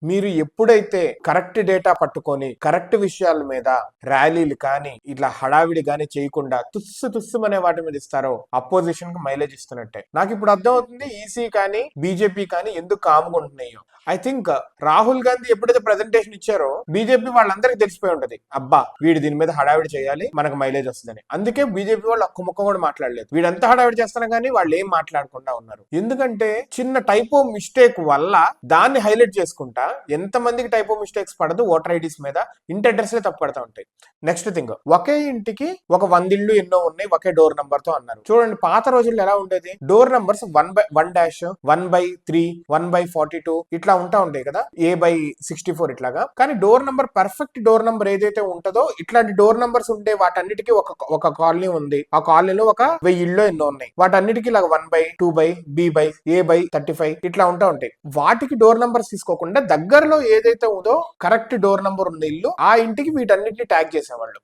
మీరు ఎప్పుడైతే correct data పట్టుకొని కరెక్ట్ విషయాల మీద ర్యాలీలు కానీ ఇట్లా హడావిడి కానీ చేయకుండా తుస్సు అనే వాటి మీద ఇస్తారో అపోజిషన్ కి మైలేజ్ ఇస్తున్నట్టే. నాకు ఇప్పుడు అర్థం అవుతుంది ఈసీ కానీ బీజేపీ కానీ ఎందుకు కామ్గా ఉంటున్నాయో. ఐ థింక్ రాహుల్ గాంధీ ఎప్పుడైతే ప్రెజెంటేషన్ ఇచ్చారో బీజేపీ వాళ్ళందరికీ తెలిసిపోయి ఉంటది, అబ్బా వీడు దీని మీద హడావిడి చేయాలి మనకు మైలేజ్ వస్తుందని. అందుకే బీజేపీ వాళ్ళు ఒక్క ముక్క కూడా మాట్లాడలేదు. వీడంతా హడావిడి చేస్తాను కానీ వాళ్ళు ఏం మాట్లాడకుండా ఉన్నారు. ఎందుకంటే చిన్న టైపో మిస్టేక్ వల్ల దాన్ని హైలైట్ చేసుకుంటా ఎంత మందికి టైపో మిస్టేక్స్ పడదు ఓటర్ ఐడీస్ మీద, ఇంటి అడ్రస్ తప్పు పడతా ఉంటాయి. నెక్స్ట్ థింగ్, ఒకే ఇంటికి ఒక 100 ఇళ్ళు ఎన్నో ఉన్నాయి ఒకే డోర్ నంబర్ తో అన్నారు. చూడండి పాత రోజుల్లో ఎలా ఉండేది, డోర్ నంబర్స్ 1/1 1/3 1/42 ఇట్లా ఉంటా ఉంటాయి కదా, A/64 ఇట్లాగా. కానీ door number perfect door number ఏదైతే ఉంటుందో ఇట్లాంటి డోర్ నంబర్స్ ఉంటే వాటన్నిటికీ ఒక కాలనీ ఉంది, ఆ కాలనీలో ఒక 1000 ఇళ్ళు ఎన్నో ఉన్నాయి, వాటన్నిటికీ ఇలా 1/2/B/A/35 ఇట్లా ఉంటా ఉంటాయి. వాటికి డోర్ నంబర్స్ తీసుకోకుండా దగ్గరలో ఏదైతే ఉందో కరెక్ట్ డోర్ నంబర్ ఉన్న ఇల్లు ఆ ఇంటికి వీటన్నిటిని ట్యాగ్ చేసేవాళ్ళు.